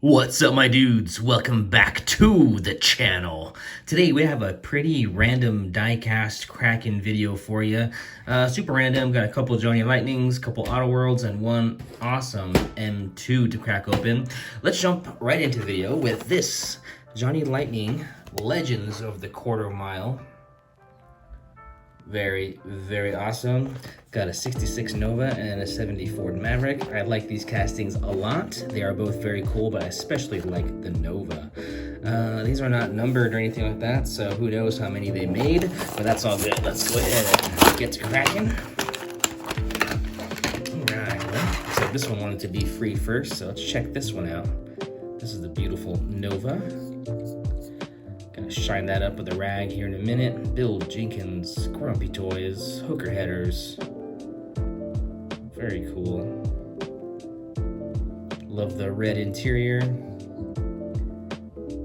What's up, my dudes? Welcome back to the channel. Today we have a pretty random diecast cracking video for you. Super random. Got a couple Johnny Lightnings, couple Auto Worlds, and one awesome M2 to crack open. Let's jump right into the video with this Johnny Lightning Legends of the Quarter Mile. Very, very awesome. Got a 66 Nova and a 70 Ford Maverick. I like these castings a lot. They are both very cool, but I especially like the Nova. These are not numbered or anything like that, so who knows how many they made, but that's all good. Let's go ahead and get to cracking. Alright, well, so this one wanted to be free first, so let's check this one out. This is the beautiful Nova. Gonna shine that up with a rag here in a minute. Bill Jenkins, Grumpy Toys, Hooker Headers. Very cool. Love the red interior.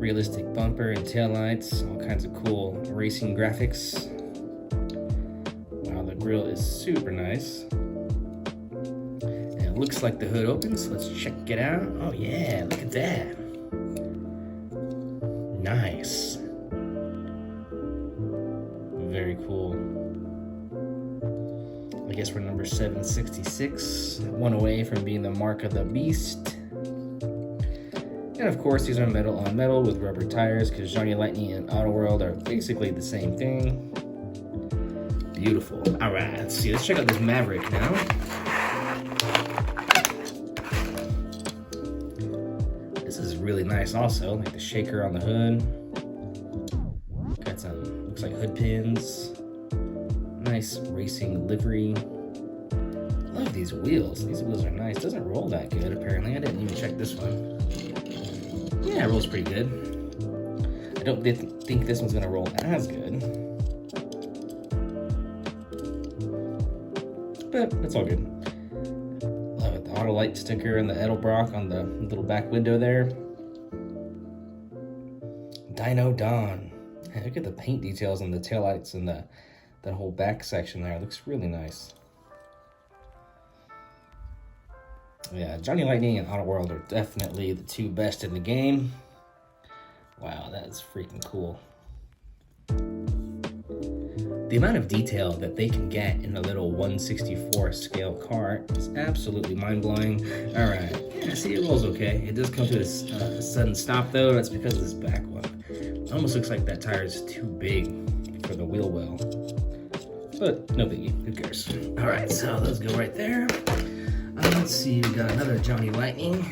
Realistic bumper and taillights. All kinds of cool racing graphics. Wow, the grill is super nice. And it looks like the hood opens. Let's check it out. Oh yeah, look at that. Nice. Very cool. I guess we're number 766, one away from being the mark of the beast. And of course, these are metal on metal with rubber tires because Johnny Lightning and Auto World are basically the same thing. Beautiful. All right, let's see. Let's check out this Maverick now. This is really nice also, like the shaker on the hood. Got some, looks like hood pins. Nice racing livery. Love these wheels. These wheels are nice. Doesn't roll that good apparently. I didn't even check this one. Yeah, it rolls pretty good. I don't think this one's gonna roll as good. But it's all good. Love it. The Autolite sticker and the Edelbrock on the little back window there. Dino Dawn. Hey, look at the paint details on the taillights and that whole back section there. It looks really nice. Yeah, Johnny Lightning and Auto World are definitely the two best in the game. Wow, that is freaking cool. The amount of detail that they can get in a little 1/64 scale car is absolutely mind-blowing. All right, yeah, see, it rolls okay. It does come to a sudden stop though. That's because of this back one. It almost looks like that tire is too big for the wheel well. But no biggie, who cares? All right, so those go right there. Let's see, we got another Johnny Lightning.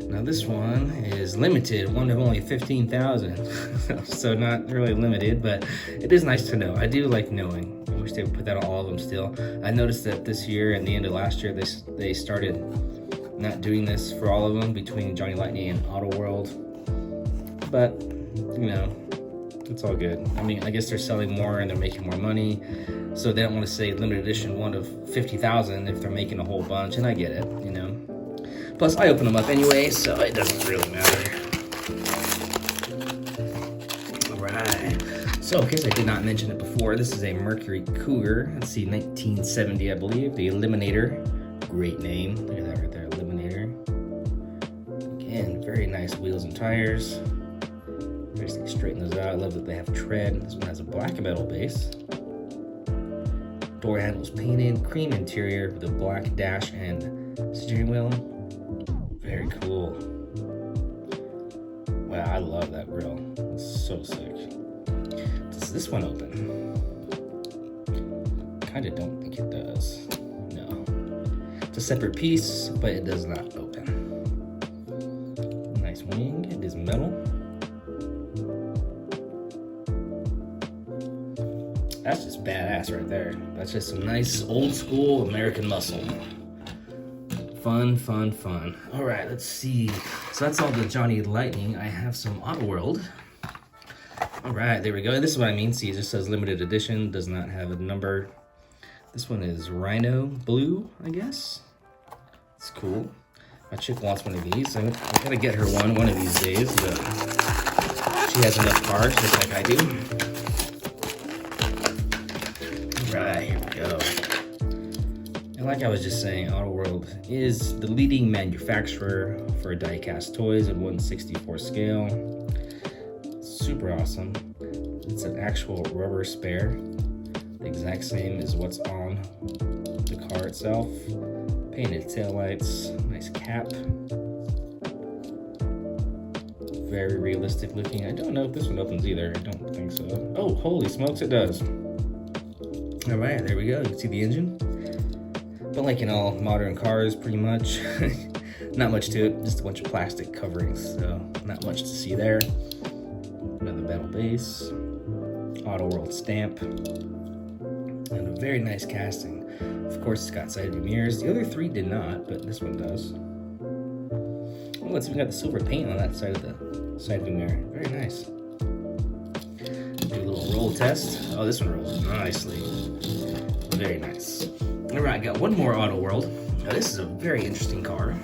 Now this one is limited, one of only 15,000. So not really limited, but it is nice to know. I do like knowing. I wish they would put that on all of them still. I noticed that this year and the end of last year, they started not doing this for all of them between Johnny Lightning and Auto World. But, you know, it's all good. I mean, I guess they're selling more and they're making more money. So they don't want to say limited edition one of 50,000 if they're making a whole bunch, and I get it, you know. Plus, I open them up anyway, so it doesn't really matter. All right. So, in case I did not mention it before, this is a Mercury Cougar. Let's see, 1970, I believe. The Eliminator. Great name. Look at that right there, Eliminator. Again, very nice wheels and tires. Just straighten those out. I love that they have tread. This one has a black metal base. Door handles painted, cream interior with a black dash and steering wheel. Very cool. Wow, I love that grill. It's so sick. Does this one open? Kinda don't think it does. No. It's a separate piece, but it does not open. Nice wing. It is metal. That's just badass right there. That's just some nice old school American muscle. Fun, fun, fun. All right, let's see. So that's all the Johnny Lightning. I have some Auto World. All right, there we go. This is what I mean. See, it just says limited edition, does not have a number. This one is Rhino Blue, I guess. It's cool. My chick wants one of these. I'm gonna get her one of these days, but she has enough cars just like I do. Right, here we go. And like I was just saying, Auto World is the leading manufacturer for diecast toys at 1/64 scale. Super awesome. It's an actual rubber spare, the exact same as what's on the car itself. Painted taillights, nice cap. Very realistic looking. I don't know if this one opens either. I don't think so. Oh, holy smokes, it does. All right, there we go. You can see the engine. But like in all modern cars, pretty much, not much to it, just a bunch of plastic coverings, so not much to see there. Another metal base, Auto World stamp, and a very nice casting. Of course, it's got side view mirrors. The other three did not, but this one does. Oh, it's even got the silver paint on that side of the side view mirror. Very nice. Do a little roll test. Oh, this one rolls nicely. Very nice. All right, got one more Auto World. Now, this is a very interesting car.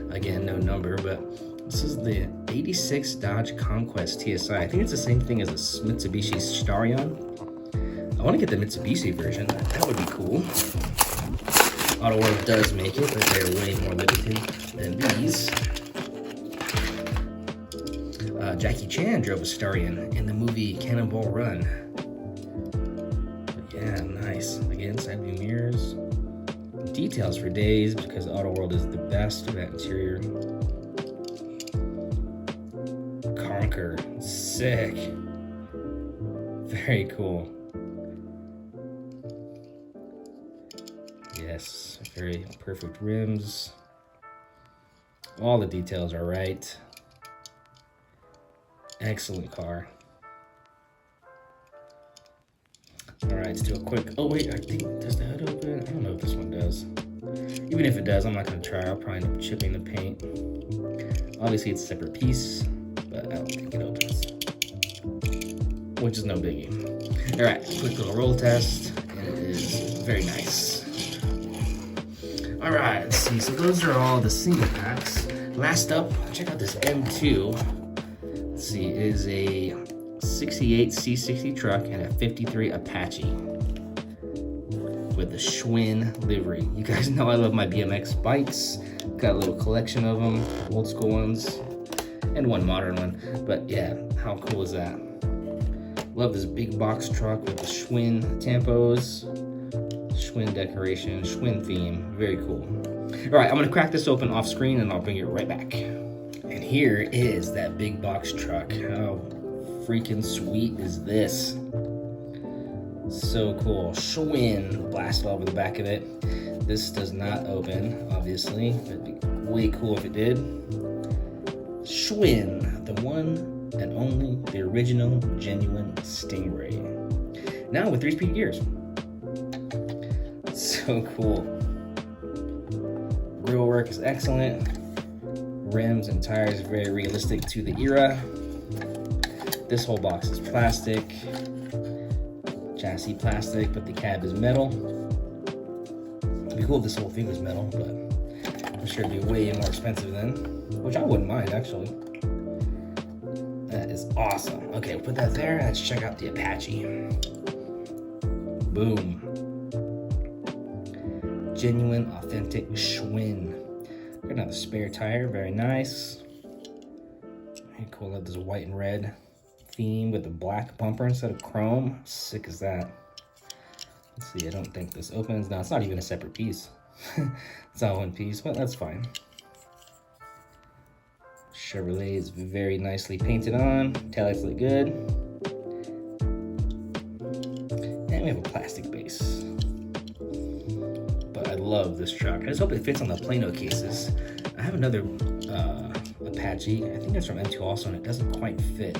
Again, no number, but this is the 86 Dodge Conquest TSI. I think it's the same thing as a Mitsubishi Starion. I want to get the Mitsubishi version. That would be cool. Auto World does make it, but they're way more limited than these. Jackie Chan drove a Starion in the movie Cannonball Run. But yeah, nice. Again, side view mirrors. Details for days because Auto World is the best for that interior. Conquer, sick. Very cool. Yes, very perfect rims. All the details are right. Excellent car. All right, let's do a quick, oh wait, I think, does the hood open? I don't know if this one does. Even if it does, I'm not gonna try. I'll probably end up chipping the paint. Obviously it's a separate piece, but I don't think it opens. Which is no biggie. All right, quick little roll test, and it is very nice. All right, let's see, so those are all the single packs. Last up, check out this M2. Let's see, it is a 68 C60 truck and a 53 Apache with the Schwinn livery. You guys know I love my BMX bikes. Got a little collection of them, old school ones, and one modern one. But yeah, how cool is that? Love this big box truck with the Schwinn tampos, Schwinn decoration, Schwinn theme. Very cool. All right, I'm gonna crack this open off screen and I'll bring it right back. And here is that big box truck. How freaking sweet is this? So cool. Schwinn blasted all over the back of it. This does not open, obviously. It'd be way cool if it did. Schwinn, the one and only, the original, genuine Stingray. Now with 3-speed gears. So cool. Grill work is excellent. Rims and tires very realistic to the era. This whole box is plastic. Chassis plastic, but the cab is metal. It'd be cool if this whole thing was metal, but I'm sure it'd be way more expensive then, which I wouldn't mind actually. That is awesome. Okay, we'll put that there. Let's check out the Apache. Boom. Genuine, authentic Schwinn. Got another spare tire, very nice. Very cool, love this white and red theme with the black bumper instead of chrome. Sick as that. Let's see, I don't think this opens. No, it's not even a separate piece. It's all one piece, but that's fine. Chevrolet is very nicely painted on. Taillights look good. And we have a plastic base. But I love this truck. I just hope it fits on the Plano cases. I have another Apache. I think that's from M2 also, and it doesn't quite fit.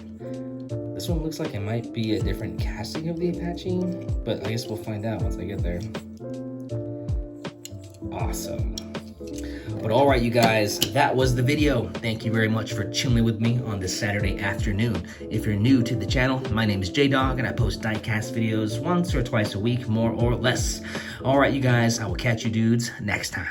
This one looks like it might be a different casting of the Apache, but I guess we'll find out once I get there. Awesome. But all right, you guys, that was the video. Thank you very much for chilling with me on this Saturday afternoon. If you're new to the channel, my name is J-Dog, and I post diecast videos once or twice a week, more or less. All right, you guys, I will catch you dudes next time.